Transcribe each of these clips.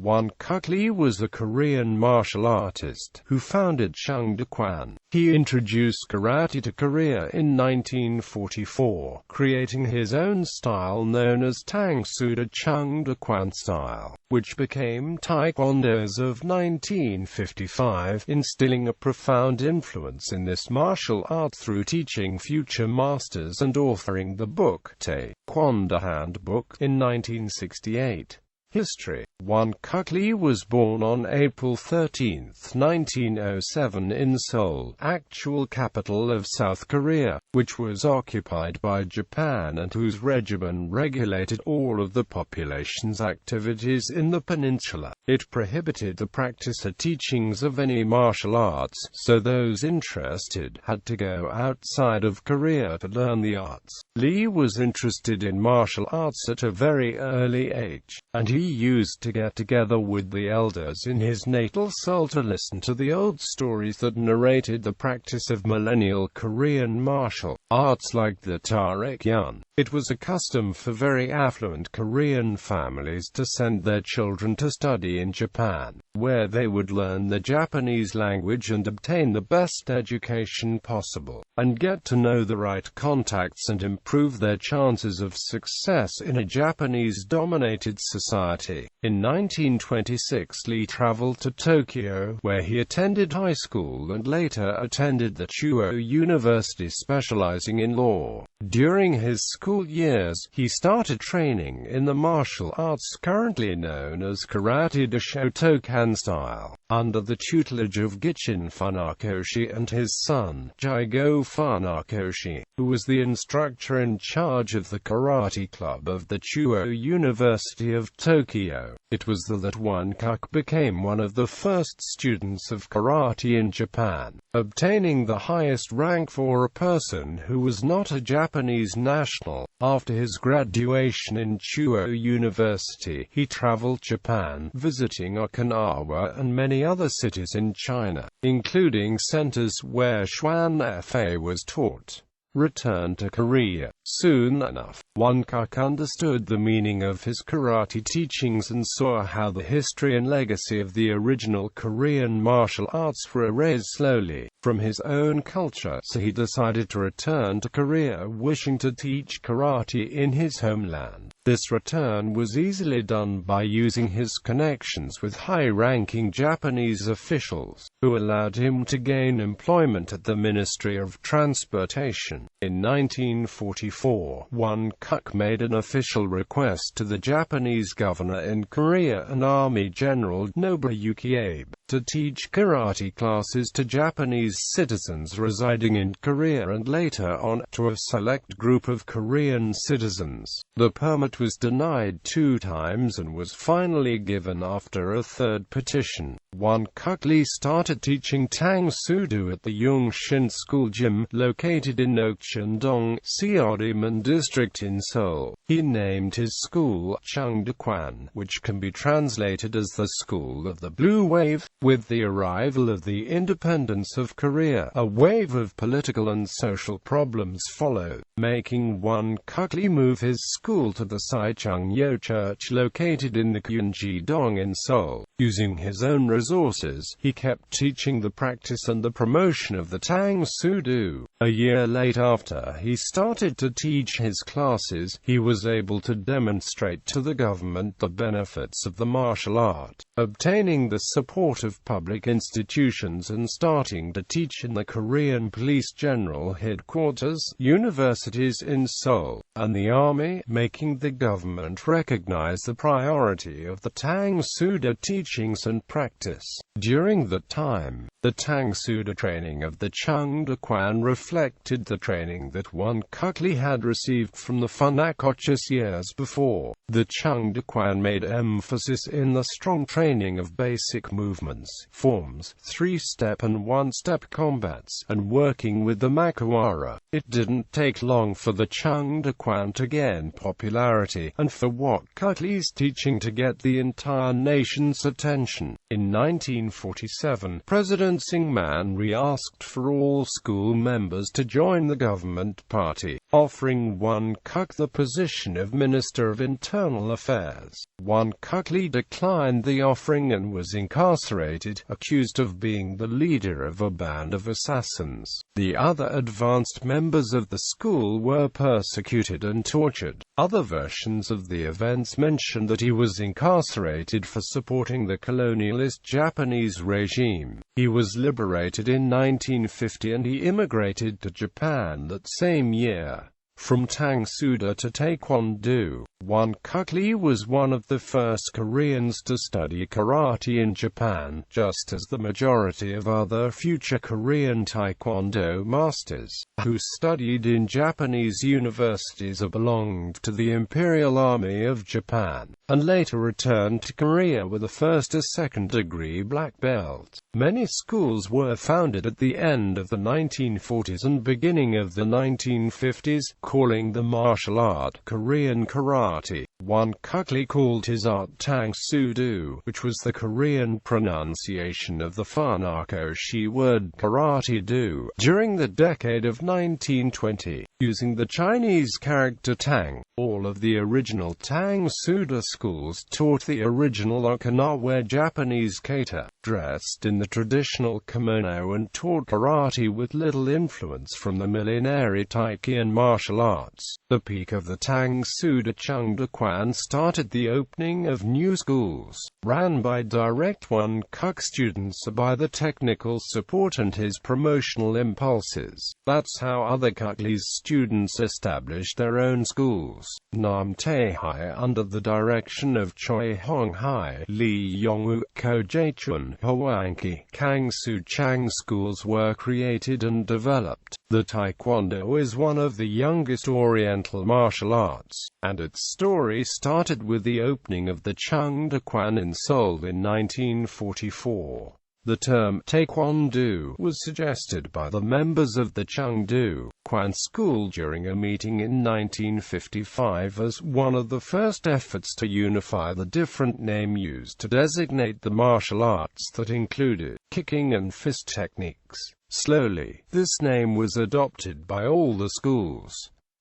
Won Kuk Lee was a Korean martial artist who founded Chung Do Kwan. He introduced karate to Korea in 1944, creating his own style known as Tang Soo Do Chung Do Kwan style, which became Taekwondo as of 1955, instilling a profound influence in this martial art through teaching future masters and authoring the book Tae Kwon Do Handbook in 1968. History. Won Kuk Lee was born on April 13, 1907 in Seoul, actual capital of South Korea, which was occupied by Japan and whose regime regulated all of the population's activities in the peninsula. It prohibited the practice or teachings of any martial arts, so those interested had to go outside of Korea to learn the arts. Lee was interested in martial arts at a very early age, and he used to get together with the elders in his natal Seoul to listen to the old stories that narrated the practice of millennial Korean martial arts like the Taekwondo. It was a custom for very affluent Korean families to send their children to study in Japan, where they would learn the Japanese language and obtain the best education possible, and get to know the right contacts and improve their chances of success in a Japanese-dominated society. In 1926, Lee traveled to Tokyo, where he attended high school and later attended the Chuo University specializing in law. During his school years, he started training in the martial arts currently known as Karate Do Shotokan style, under the tutelage of Gichin Funakoshi and his son, Jigo Funakoshi, who was the instructor in charge of the karate club of the Chuo University of Tokyo. It was that Won Kuk became one of the first students of karate in Japan, obtaining the highest rank for a person who was not a Japanese national. After his graduation in Chuo University, he traveled Japan, visiting Okinawa and many other cities in China, including centers where Fa was taught. Returned to Korea. Soon enough, Won Kuk understood the meaning of his karate teachings and saw how the history and legacy of the original Korean martial arts were erased slowly from his own culture, so he decided to return to Korea, wishing to teach karate in his homeland. This return was easily done by using his connections with high-ranking Japanese officials, who allowed him to gain employment at the Ministry of Transportation. In 1944, Won Kuk made an official request to the Japanese governor in Korea and Army General Nobuyuki Abe to teach karate classes to Japanese citizens residing in Korea and later on to a select group of Korean citizens. The permit was denied 2 times and was finally given after a 3rd petition. Won Kuk Lee started teaching Tang Soo Do at the Yungshin School Gym, located in Nokcheon-dong, Seodaemun District in Seoul. He named his school Chung Do Kwan, which can be translated as the School of the Blue Wave. With the arrival of the independence of Korea, a wave of political and social problems followed, making Won Kuk Lee move his school to the Saichungyo Church located in the Gyeonggi-dong in Seoul. Using his own resources, he kept teaching the practice and the promotion of the Tang Soo Do. A year late, after he started to teach his classes, he was able to demonstrate to the government the benefits of the martial art, obtaining the support of public institutions and starting to teach in the Korean Police General Headquarters, universities in Seoul, and the army, making the government recognize the priority of the Tang Soo Do teachings and practice. During that time, the Tang Soo Do training of the Chung Do Kwan reflected the training that Won Kuk Lee had received from the Funakoshi years before. The Chung Do Kwan made emphasis in the strong training of basic movements, forms, 3-step and 1-step combats, and working with the Makiwara. It didn't take long for the Chung Do Kwan to gain popularity, and for Won Kuk Lee's teaching to get the entire nation's attention. In 1947, President Syngman re-asked for all school members to join the government party, offering Won Kuk the position of Minister of Internal Affairs. Won Kuk Lee declined the offering and was incarcerated, accused of being the leader of a band of assassins. The other advanced members of the school were persecuted and tortured. Other versions of the events mention that he was incarcerated for supporting the colonialist Japanese regime. He was liberated in 1950 and he immigrated to Japan that same year. From Tang Soo Do to Tae Kwon Do, Won Kuk Lee was one of the first Koreans to study karate in Japan, just as the majority of other future Korean Taekwondo masters, who studied in Japanese universities or belonged to the Imperial Army of Japan, and later returned to Korea with a first or second-degree black belt. Many schools were founded at the end of the 1940s and beginning of the 1950s, calling the martial art Korean karate. Won Kuk Lee called his art Tang Soo Do, which was the Korean pronunciation of the Funako-shi word karate do. During the decade of 1920, using the Chinese character Tang, all of the original Tang Soo Do schools taught the original Okinawa Japanese kata, dressed in the traditional kimono, and taught karate with little influence from the millenary Taikian martial arts. The peak of the Tang Soo Do Chung Do Kwan started the opening of new schools, ran by direct Won Kuk students or by the technical support and his promotional impulses. That's how other Kuk Lee's students established their own schools. Nam Tae Hai under the direction of Choi Hong Hai, Lee Yong-woo, Ko Jae-chun, Hwang-ki, Kang Soo Chang schools were created and developed. The Taekwondo is one of the youngest Oriental martial arts, and its story started with the opening of the Chung Do Kwan in Seoul in 1944. The term Tae Kwon Do was suggested by the members of the Chung Do Kwan school during a meeting in 1955 as one of the first efforts to unify the different name used to designate the martial arts that included kicking and fist techniques. Slowly, this name was adopted by all the schools.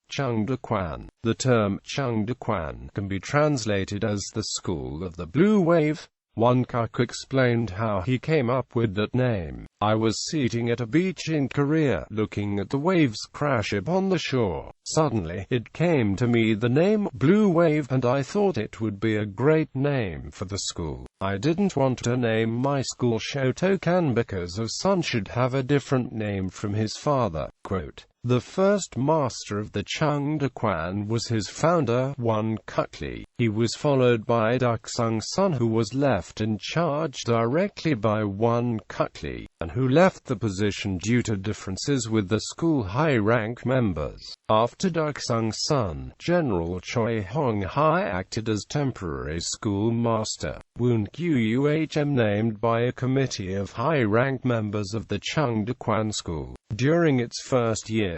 Chung Do Kwan. The term Chung Do Kwan can be translated as the school of the blue wave. Won Kuk explained how he came up with that name. I was sitting at a beach in Korea, looking at the waves crash upon the shore. Suddenly, it came to me the name Blue Wave, and I thought it would be a great name for the school. I didn't want to name my school Shotokan because a son should have a different name from his father. Quote, the first master of the Chung Do Kwan was his founder, Won Kuk Lee. He was followed by Duk Sung's son, who was left in charge directly by Won Kuk Lee, and who left the position due to differences with the school high-rank members. After Duk Sung's son, General Choi Hong Hai acted as temporary school master. Won Kuk named by a committee of high-rank members of the Chung Do Kwan school. During its first years,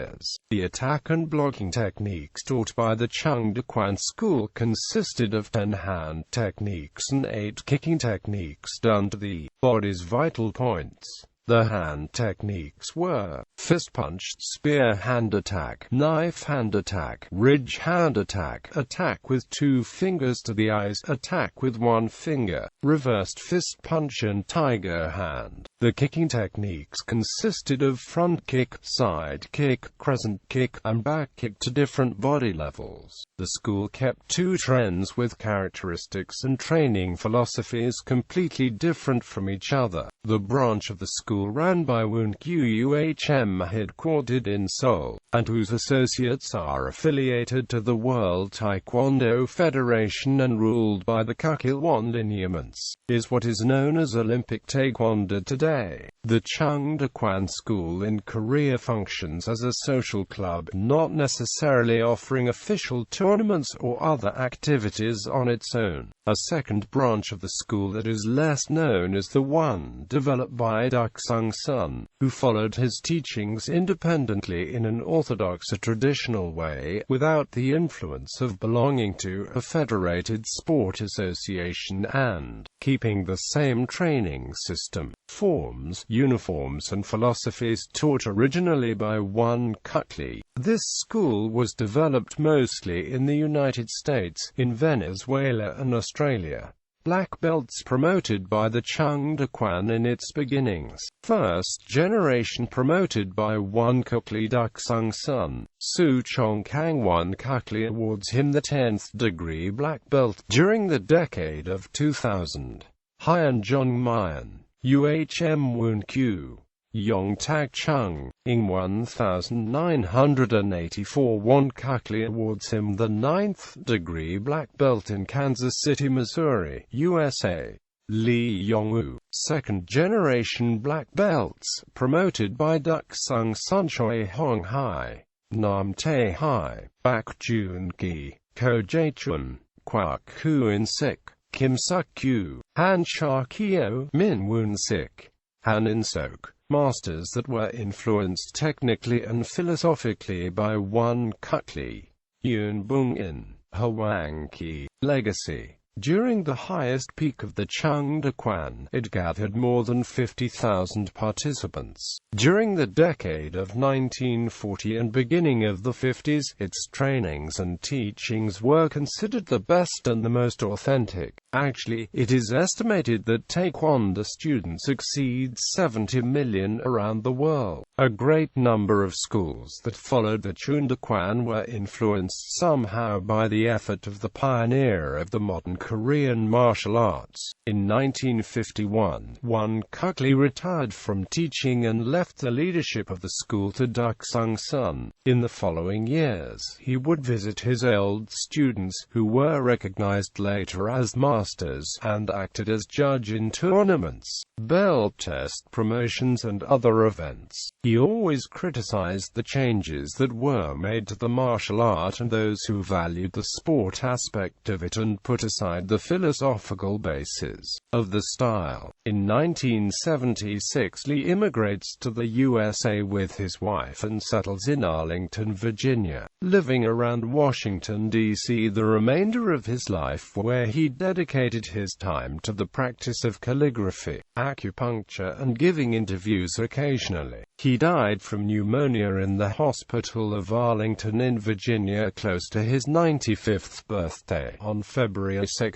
the attack and blocking techniques taught by the Chung Do Kwan school consisted of 10 hand techniques and 8 kicking techniques done to the body's vital points. The hand techniques were fist punch, spear hand attack, knife hand attack, ridge hand attack, attack with 2 fingers to the eyes, attack with 1 finger, reversed fist punch, and tiger hand. The kicking techniques consisted of front kick, side kick, crescent kick, and back kick to different body levels. The school kept 2 trends with characteristics and training philosophies completely different from each other. The branch of the school ran by Won Kuk, headquartered in Seoul, and whose associates are affiliated to the World Taekwondo Federation and ruled by the Kukilwon lineaments, is what is known as Olympic Taekwondo today. The Chung Do Kwan school in Korea functions as a social club, not necessarily offering official tournaments or other activities on its own. A second branch of the school that is less known is the one developed by Duk Sun, who followed his teachings independently in an orthodox or traditional way, without the influence of belonging to a federated sport association and keeping the same training system, forms, uniforms and philosophies taught originally by Won Kuk Lee. This school was developed mostly in the United States, in Venezuela and Australia. Black belts promoted by the Chung Do Kwan in its beginnings. First generation promoted by Won Kuk Lee. Duksung Sun, Su Chong Kang. Won Kuk Lee awards him the 10th degree black belt during the decade of 2000. Hyun Jong Mayan, UHM Woon Kyu. Yong Tak Chung, in 1984. Won Kuk Lee awards him the 9th degree black belt in Kansas City, Missouri, USA. Lee Yong-woo, second generation black belts, promoted by Duksung Sun. Choi Hong Hai, Nam Tae Hai, Bak Joon Gi, Ko Jae Chun, Kwak Hoon Sik, Kim Suk Kyu, Han Cha Kyo, Min Woon Sik, Han In Sok. Masters that were influenced technically and philosophically by Won Kuk Lee. Yoon Bung-in, Hwang Ki, Legacy. During the highest peak of the Chung Do Kwan, it gathered more than 50,000 participants. During the decade of 1940 and beginning of the 50s, its trainings and teachings were considered the best and the most authentic. Actually, it is estimated that Taekwondo students exceed 70 million around the world. A great number of schools that followed the Chung Do Kwan were influenced somehow by the effort of the pioneer of the modern Korean martial arts. In 1951, Won Kuk Lee retired from teaching and left the leadership of the school to Duksung Sun. In the following years, he would visit his old students, who were recognized later as masters, and acted as judge in tournaments, belt test promotions and other events. He always criticized the changes that were made to the martial art and those who valued the sport aspect of it and put aside the philosophical basis of the style. In 1976, Lee immigrates to the USA with his wife and settles in Arlington, Virginia, living around Washington, D.C. the remainder of his life, where he dedicated his time to the practice of calligraphy, acupuncture and giving interviews occasionally. He died from pneumonia in the hospital of Arlington in Virginia close to his 95th birthday, on February 2,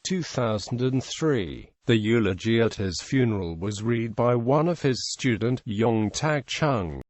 2003. The eulogy at his funeral was read by one of his student, Yong Tak Chung.